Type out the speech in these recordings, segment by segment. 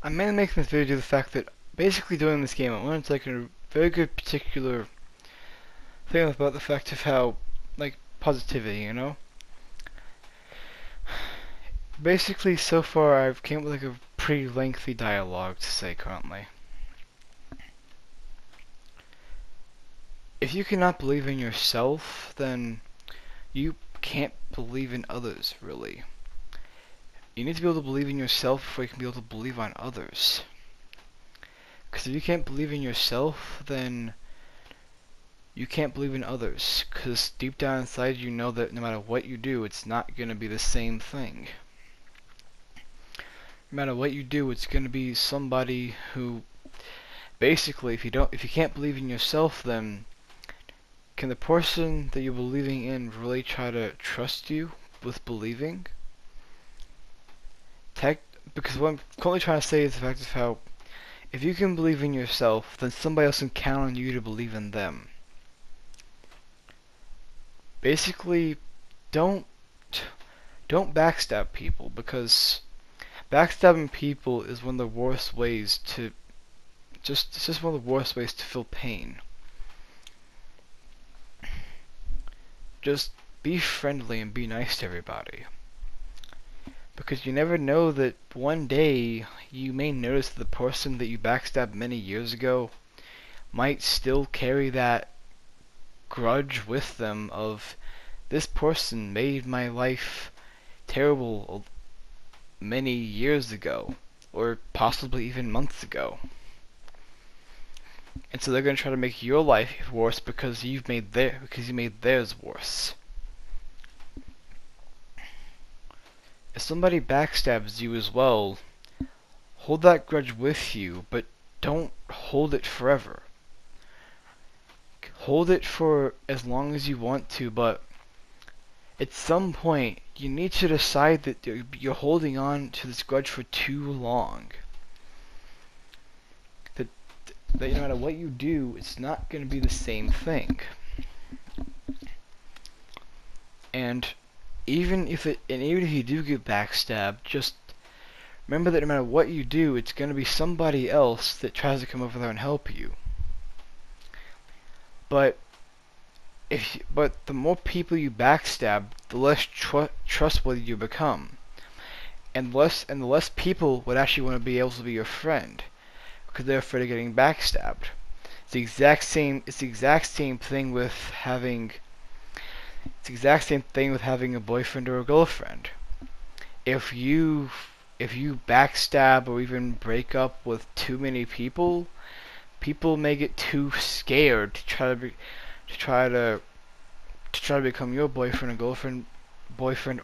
I'm mainly making this video due to the fact that basically doing this game, I wanted to take a very good particular thing about the fact of how, like, positivity, you know? Basically, so far, I've came up with like a pretty lengthy dialogue to say currently. If you cannot believe in yourself, then you can't believe in others, really. You need to be able to believe in yourself before you can be able to believe on others. Because if you can't believe in yourself, then you can't believe in others. Because deep down inside you know that no matter what you do, it's not going to be the same thing. No matter what you do, it's going to be somebody who, basically, if you can't believe in yourself, then can the person that you're believing in really try to trust you with believing? Because what I'm currently trying to say is the fact of how, if you can believe in yourself, then somebody else can count on you to believe in them. Basically, don't backstab people, because backstabbing people is one of the worst ways to it's just one of the worst ways to feel pain. Just be friendly and be nice to everybody. Because you never know that one day you may notice that the person that you backstabbed many years ago might still carry that grudge with them of, this person made my life terrible many years ago, or possibly even months ago. And so they're going to try to make your life worse because you made theirs worse. If somebody backstabs you as well, hold that grudge with you, but don't hold it forever. Hold it for as long as you want to, but at some point you need to decide that you're holding on to this grudge for too long. That no matter what you do, it's not going to be the same thing. And even if you do get backstabbed, just remember that no matter what you do, it's going to be somebody else that tries to come over there and help you. But the more people you backstab, the less trustworthy you become, and the less people would actually want to be able to be your friend, because they're afraid of getting backstabbed. It's the exact same thing with having. It's the exact same thing with having a boyfriend or a girlfriend. If you backstab or even break up with too many people, people may get too scared to try to become your boyfriend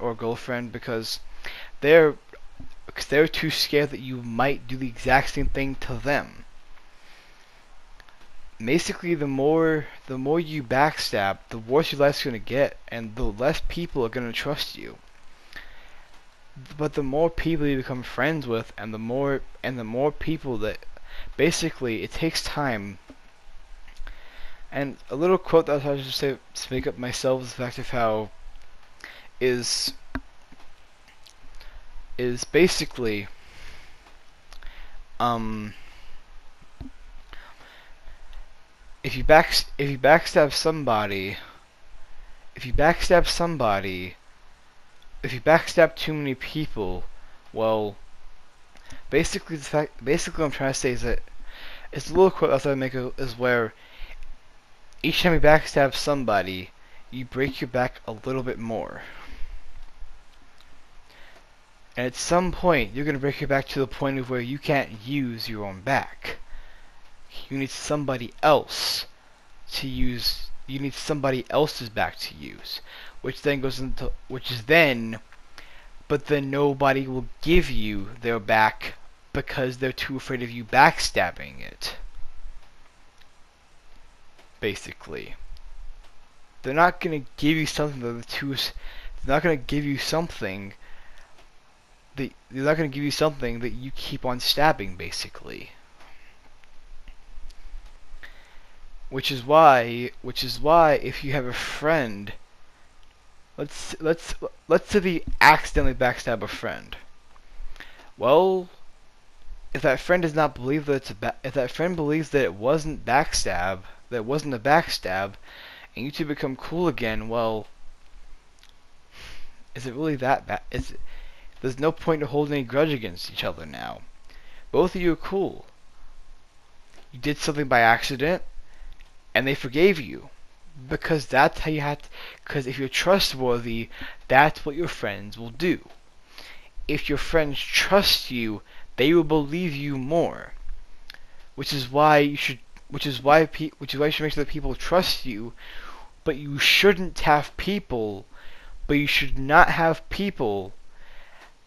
or girlfriend, because they're too scared that you might do the exact same thing to them. Basically, the more you backstab, the worse your life's gonna get, and the less people are gonna trust you. But the more people you become friends with, and the more people that, basically, it takes time. And a little quote that I was trying to make up myself is the fact of how is basically if you backstab too many people, well, basically what I'm trying to say is that it's a little quote I was trying to make is where each time you backstab somebody, you break your back a little bit more. And at some point, you're going to break your back to the point of where you can't use your own back. You need somebody else to use. You need somebody else's back to use, but then nobody will give you their back because they're too afraid of you backstabbing it. Basically, they're not gonna give you something that you keep on stabbing, basically. Which is why if you have a friend, let's say that you accidentally backstab a friend. Well, if that friend does not believe that if that friend believes that it wasn't that wasn't a backstab, and you two become cool again, well, is it really that bad? There's no point to hold any grudge against each other now. Both of you are cool. You did something by accident, and they forgave you. Because that's how you have to, because if you're trustworthy, that's what your friends will do. If your friends trust you, they will believe you more. Which is why you should make sure that people trust you, but you shouldn't have people but you should not have people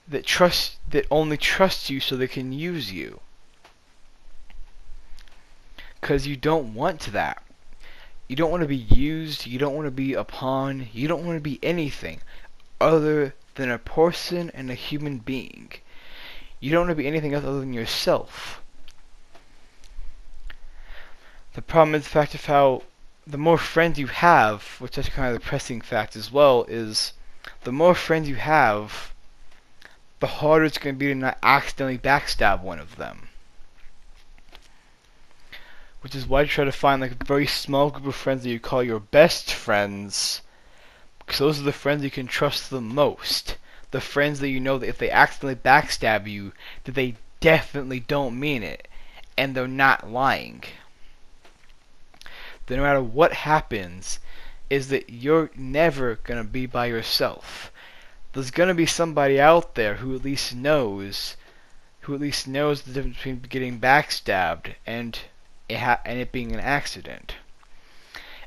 that only trust you so they can use you. Because you don't want that. You don't want to be used, you don't want to be a pawn, you don't want to be anything other than a person and a human being. You don't want to be anything else other than yourself. The problem is the fact of how the more friends you have, which is kind of the pressing fact as well, is the more friends you have, the harder it's going to be to not accidentally backstab one of them. Which is why you try to find like a very small group of friends that you call your best friends, because those are the friends you can trust the most. The friends that you know that if they accidentally backstab you, that they definitely don't mean it, and they're not lying. That no matter what happens, is that you're never going to be by yourself. There's going to be somebody out there who at least knows the difference between getting backstabbed and it being an accident.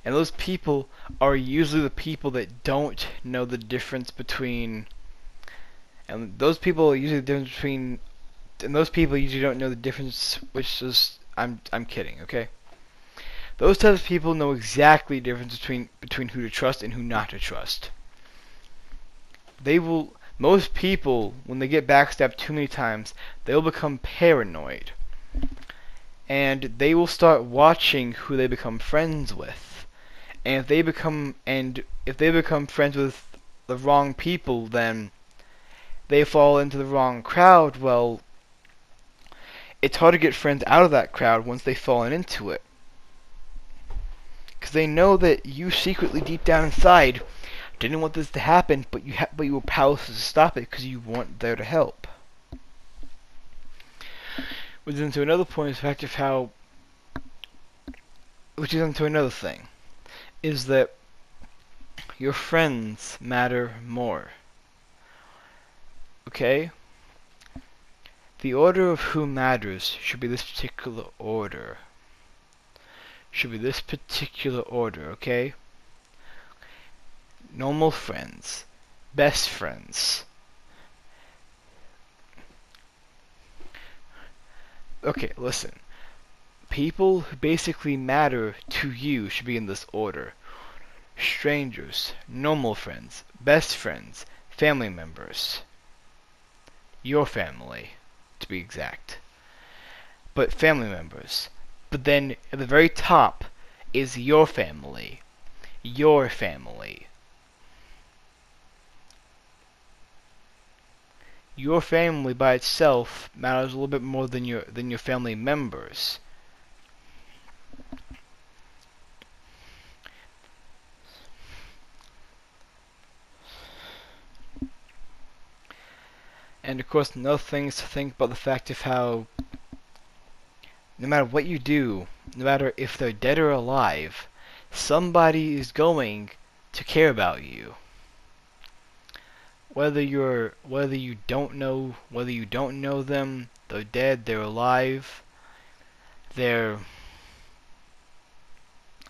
And those people are usually the people that don't know the difference between, and those people usually don't know the difference, which is, I'm kidding, okay? Those types of people know exactly the difference between who to trust and who not to trust. Most people, when they get backstabbed too many times, they will become paranoid. And they will start watching who they become friends with. And if they become friends with the wrong people, then they fall into the wrong crowd. Well, it's hard to get friends out of that crowd once they've fallen into it. Because they know that you secretly, deep down inside, didn't want this to happen, but you were powerless to stop it because you weren't there to help. Which is into another point, is the fact of how, which is into another thing, is that your friends matter more. Okay? The order of who matters should be this particular order. Okay? Normal friends. Best friends. Okay, listen. People who basically matter to you should be in this order. Strangers, normal friends, best friends, family members. Your family, to be exact. But family members. But then at the very top is your family. Your family. Your family by itself matters a little bit more than your family members. And of course, another thing is to think about the fact of how no matter what you do, no matter if they're dead or alive, somebody is going to care about you. Whether you don't know them, they're dead, they're alive, they're,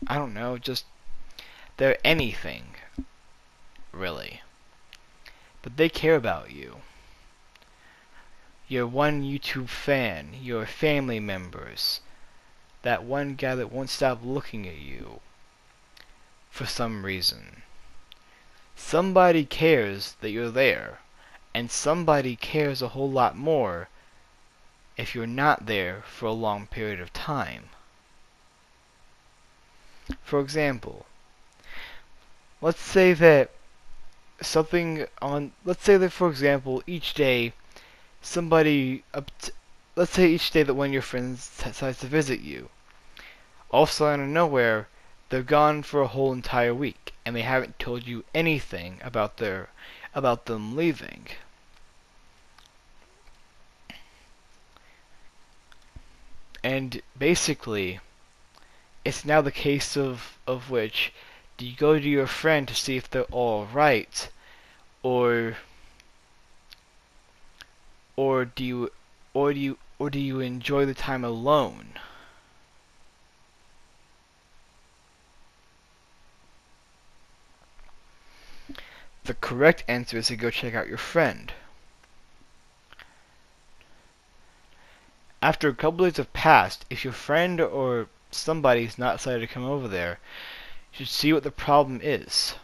I don't know, just, they're anything, really. But they care about you. Your one YouTube fan, your family members, that one guy that won't stop looking at you for some reason. Somebody cares that you're there, and somebody cares a whole lot more if you're not there for a long period of time. For example, let's say that for example, each day somebody let's say each day that one of your friends decides to visit you, all of a sudden out of nowhere, they're gone for a whole entire week, and they haven't told you anything about them leaving. And basically, it's now the case of which, do you go to your friend to see if they're all right, or do you enjoy the time alone? The correct answer is to go check out your friend. After a couple days have passed, if your friend or somebody's not decided to come over there, you should see what the problem is.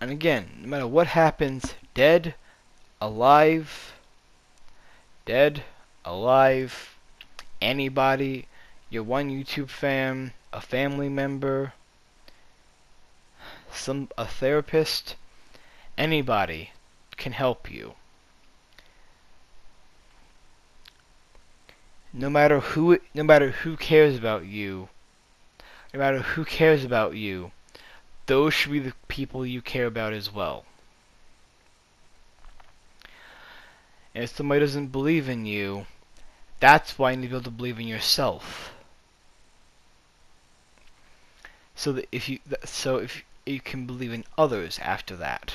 And again, no matter what happens, dead, alive, anybody, your one YouTube fan, a family member, a therapist, anybody can help you. No matter who cares about you, those should be the people you care about as well. And if somebody doesn't believe in you, that's why you need to be able to believe in yourself. So that if you can believe in others after that.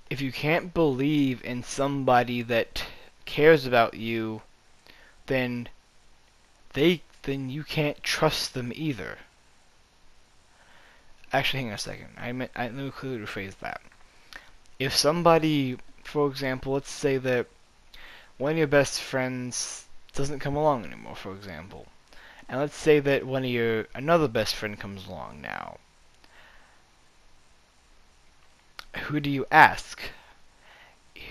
If you can't believe in somebody that cares about you, then you can't trust them either. Actually, hang on a second. Let me clearly rephrase that. If somebody, for example, let's say that one of your best friends doesn't come along anymore, for example, and let's say that another best friend comes along now. Who do you ask?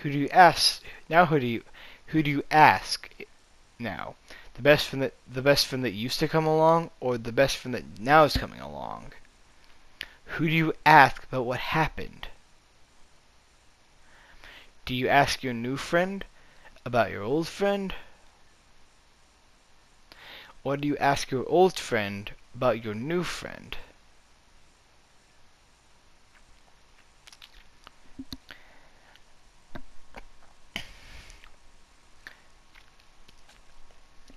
Who do you ask now? Who do you ask now? The best friend that used to come along, or the best friend that now is coming along? Who do you ask about what happened? Do you ask your new friend about your old friend? Or do you ask your old friend about your new friend?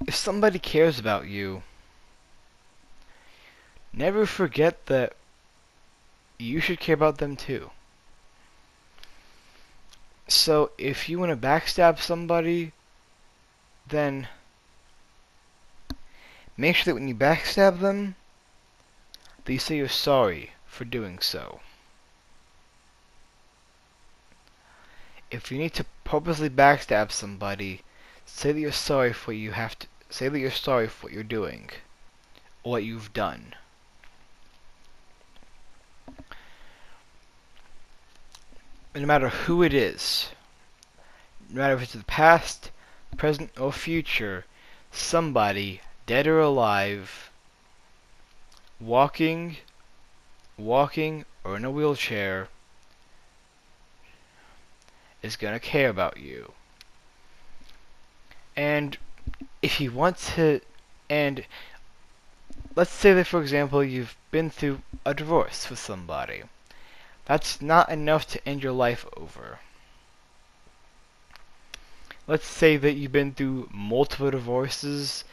If somebody cares about you, never forget that you should care about them too. So if you want to backstab somebody, then make sure that when you backstab them, that you say you're sorry for doing so. If you need to purposely backstab somebody, say that you're sorry for what you're doing, or what you've done. And no matter who it is, no matter if it's the past, present, or future, somebody, dead or alive, walking, or in a wheelchair, is gonna care about you. And if you want to, and let's say that, for example, you've been through a divorce with somebody. That's not enough to end your life over. Let's say that you've been through multiple divorces,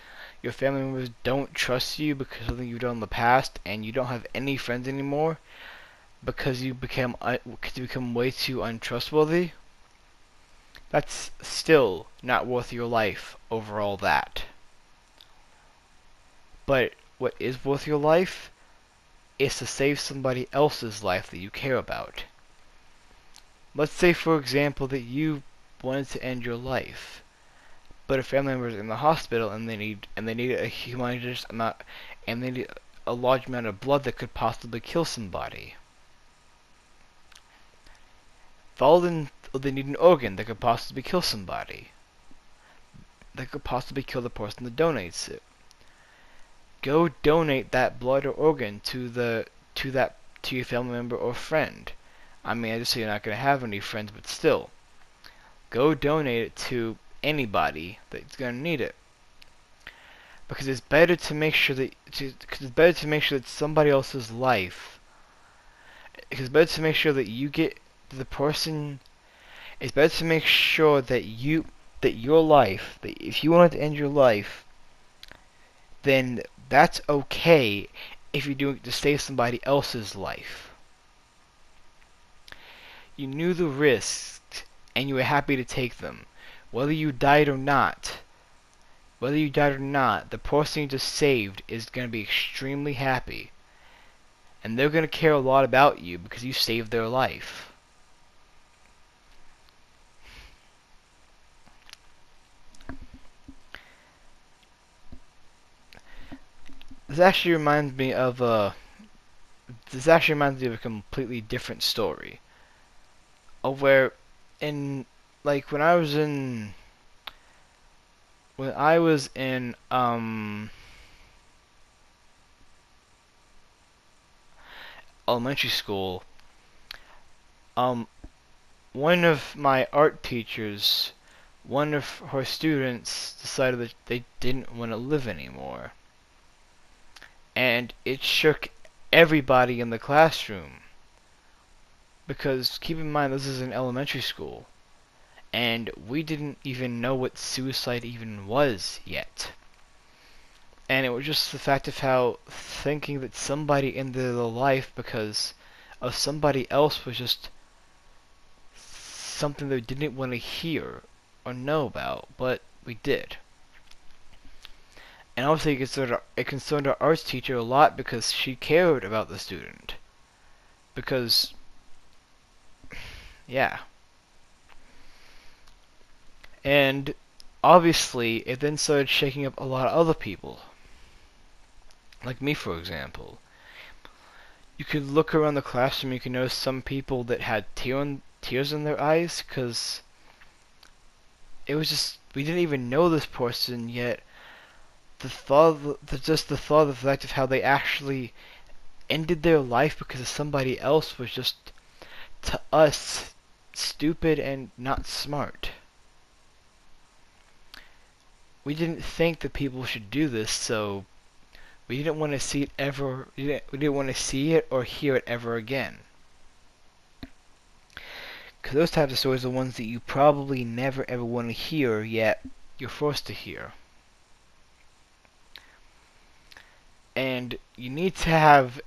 your family members don't trust you because of something you've done in the past, and you don't have any friends anymore because you become way too untrustworthy. That's still not worth your life over all that. But what is worth your life is to save somebody else's life that you care about. Let's say, for example, that you wanted to end your life, but a family member is in the hospital and they need a humanitarian amount, and they need a large amount of blood that could possibly kill somebody. They need an organ that could possibly kill somebody. That could possibly kill the person that donates it. go donate that blood or organ to your family member or friend. I mean, I just say you're not gonna have any friends, but still, go donate it to anybody that's gonna need it. Because it's better to make sure that it's somebody else's life. It's better to make sure that you get the person. It's better to make sure that your life, that if you wanted to end your life, then that's okay if you're doing it to save somebody else's life. You knew the risks and you were happy to take them. Whether you died or not, the person you just saved is going to be extremely happy. And they're going to care a lot about you because you saved their life. This actually reminds me of a completely different story. Of where like when I was in elementary school, one of my art teachers, one of her students decided that they didn't want to live anymore. And it shook everybody in the classroom. Because keep in mind, this is an elementary school. And we didn't even know what suicide even was yet. And it was just the fact of how thinking that somebody ended their life because of somebody else was just something they didn't want to hear or know about, but we did. And obviously it concerned our arts teacher a lot because she cared about the student. Because, yeah. And obviously it then started shaking up a lot of other people. Like me, for example. You could look around the classroom, you could notice some people that had tears in their eyes, because it was just, we didn't even know this person yet. The thought of the fact of how they actually ended their life because of somebody else was just, to us, stupid and not smart. We didn't think that people should do this, so we didn't want to see it ever. We didn't want to see it or hear it ever again. Because those types of stories are the ones that you probably never ever want to hear, yet you're forced to hear. And you need to have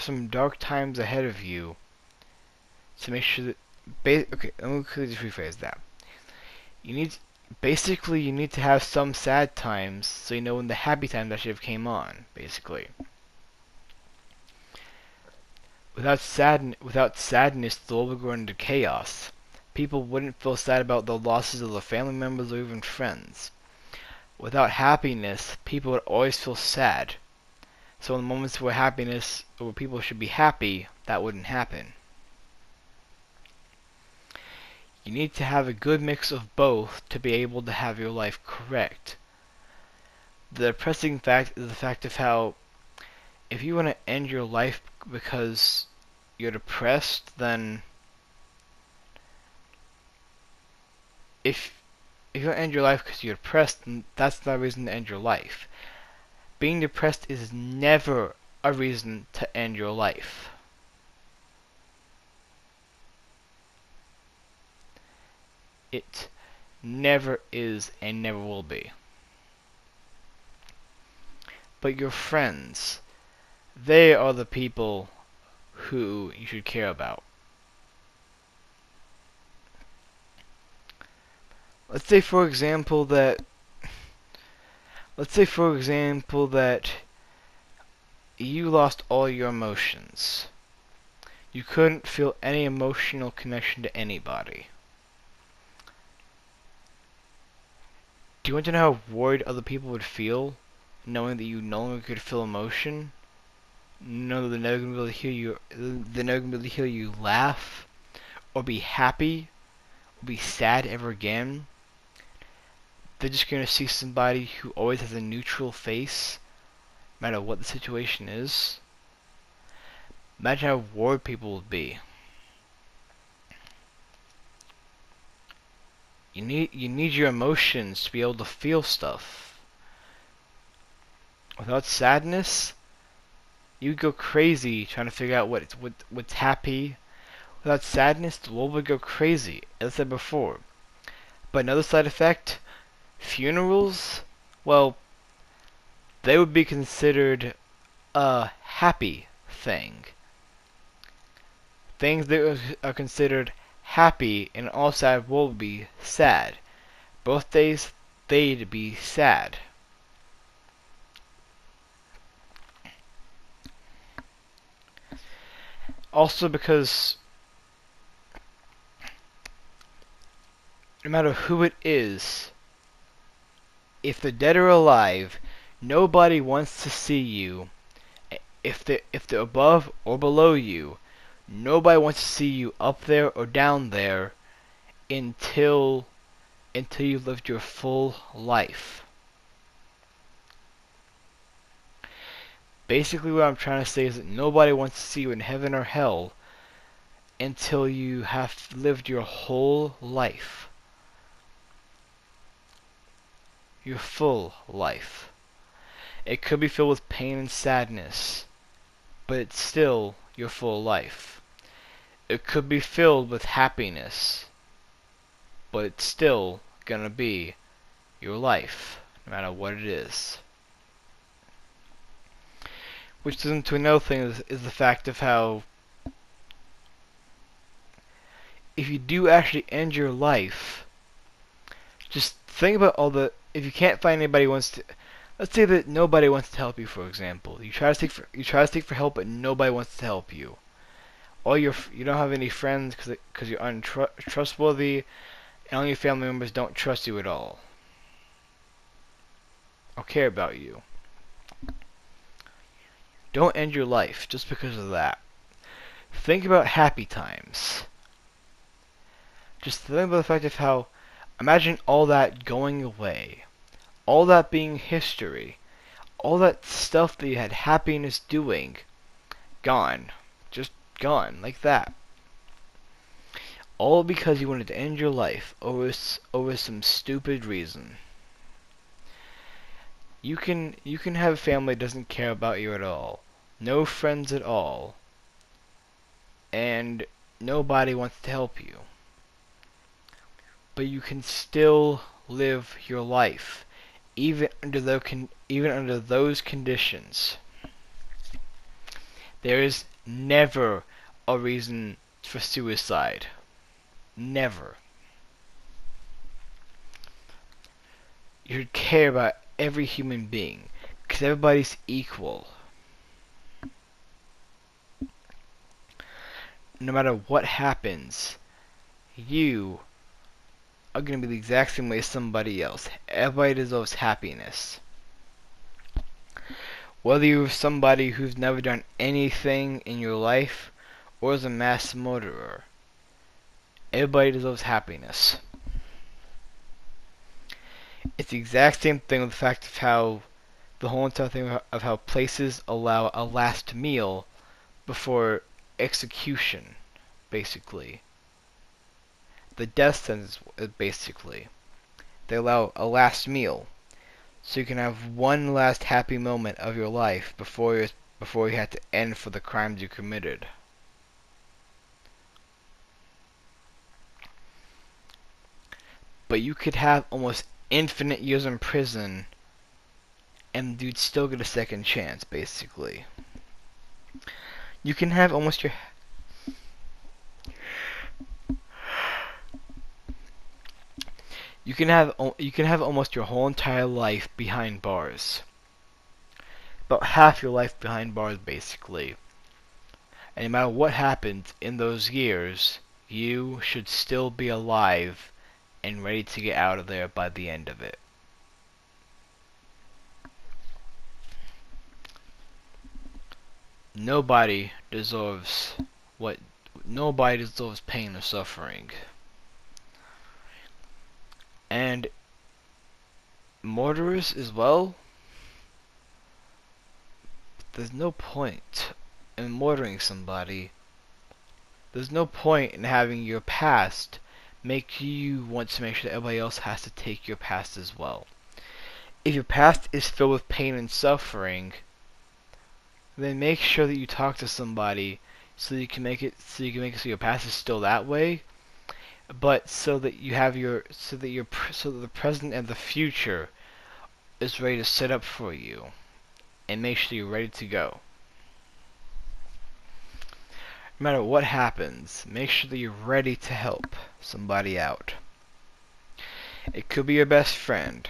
some dark times ahead of you to make sure that. Okay, let me quickly just rephrase that. You need to have some sad times so you know when the happy times actually have came on. Basically, without sadness, the world would go into chaos. People wouldn't feel sad about the losses of their family members or even friends. Without happiness, people would always feel sad. So in the moments where people should be happy, that wouldn't happen. You need to have a good mix of both to be able to have your life correct. The depressing fact is the fact of how if you want to end your life because you're depressed, then if you want to end your life because you're depressed, then that's not a reason to end your life. Being depressed is never a reason to end your life. It never is and never will be. But your friends, they are the people who you should care about. Let's say for example that you lost all your emotions. You couldn't feel any emotional connection to anybody. Do you want to know how worried other people would feel, knowing that you no longer could feel emotion? Know that they're not going to be able to hear you laugh, or be happy, or be sad ever again. They're just going to see somebody who always has a neutral face, no matter what the situation is. Imagine how bored people would be. You need your emotions to be able to feel stuff. Without sadness, you'd go crazy trying to figure out what's happy. Without sadness, the world would go crazy, as I said before. But another side effect, funerals, well, they would be considered a happy thing. Things that are considered happy in all sad world would be sad. Both days, they'd be sad. Also because no matter who it is, if they're dead or alive, nobody wants to see you. If they're above or below you, nobody wants to see you up there or down there until you've lived your full life. Basically what I'm trying to say is that nobody wants to see you in heaven or hell until you have lived your whole life. Your full life. It could be filled with pain and sadness, but it's still your full life. It could be filled with happiness, but it's still gonna be your life, no matter what it is. Which leads into another thing is the fact of how if you do actually end your life, just think about if you can't find anybody who wants to, let's say that nobody wants to help you, for example. You try to seek for help, but nobody wants to help you. You don't have any friends because you're untrustworthy, and all your family members don't trust you at all or care about you. Don't end your life just because of that. Think about happy times. Just think about the fact of how, imagine all that going away, all that being history, all that stuff that you had happiness doing, gone, just gone like that. All because you wanted to end your life over some stupid reason. You can have a family that doesn't care about you at all, no friends at all, and nobody wants to help you. But you can still live your life, even under those conditions. There is never a reason for suicide. Never. You should care about every human being, because everybody's equal. No matter what happens, you are going to be the exact same way as somebody else. Everybody deserves happiness. Whether you're somebody who's never done anything in your life, or is a mass murderer, everybody deserves happiness. It's the exact same thing with the fact of how the whole entire thing of how places allow a last meal before execution, basically. The death sentence, basically. They allow a last meal, so you can have one last happy moment of your life before you have to end for the crimes you committed. But you could have almost infinite years in prison, and you'd still get a second chance, basically. You can have almost your You can have almost your whole entire life behind bars. About half your life behind bars, basically. And no matter what happens in those years, you should still be alive and ready to get out of there by the end of it. Nobody deserves pain or suffering. And murderers as well, there's no point in murdering somebody. There's no point in having your past make you want to make sure that everybody else has to take your past as well. If your past is filled with pain and suffering, then make sure that you talk to somebody so you can make it so your past is still that way, but so that you have so that the present and the future is ready to set up for you, and make sure you're ready to go. No matter what happens, make sure that you're ready to help somebody out. It could be your best friend,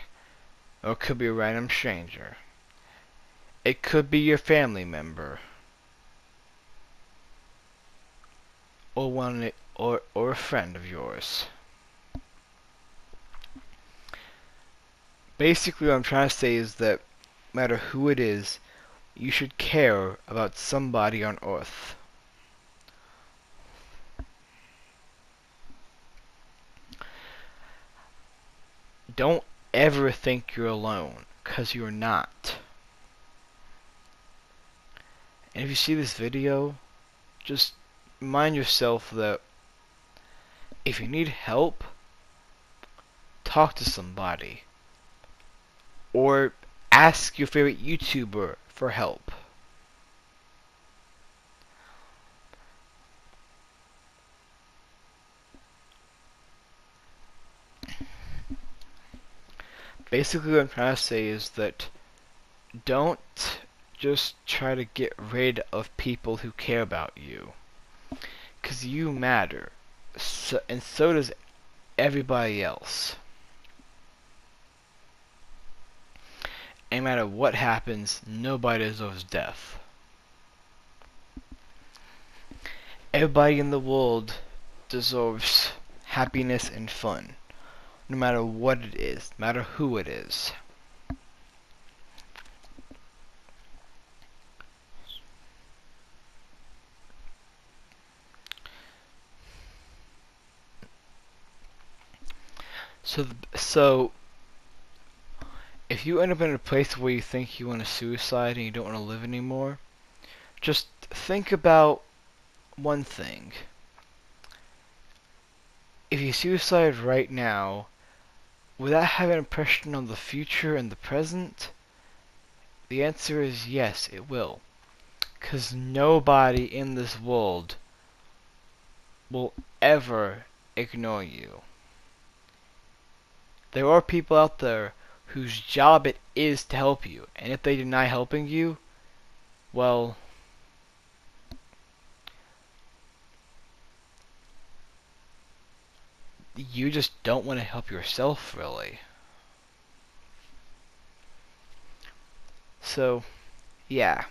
or it could be a random stranger. It could be your family member, or a friend of yours. Basically, what I'm trying to say is that no matter who it is, you should care about somebody on Earth. Don't ever think you're alone, 'cause you're not. And if you see this video, just remind yourself that if you need help, talk to somebody. Or ask your favorite YouTuber for help. Basically, what I'm trying to say is that don't just try to get rid of people who care about you, 'cause you matter, and so does everybody else. And no matter what happens, nobody deserves death. Everybody in the world deserves happiness and fun, no matter what it is, no matter who it is. So if you end up in a place where you think you want to suicide and you don't want to live anymore, just think about one thing. If you suicide right now, would that have an impression on the future and the present? The answer is yes, it will. 'Cause nobody in this world will ever ignore you. There are people out there whose job it is to help you, and if they deny helping you, well, you just don't want to help yourself, really. So, yeah.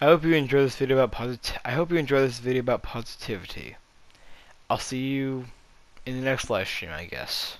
I hope you enjoy this video about positivity. I'll see you in the next live stream, I guess.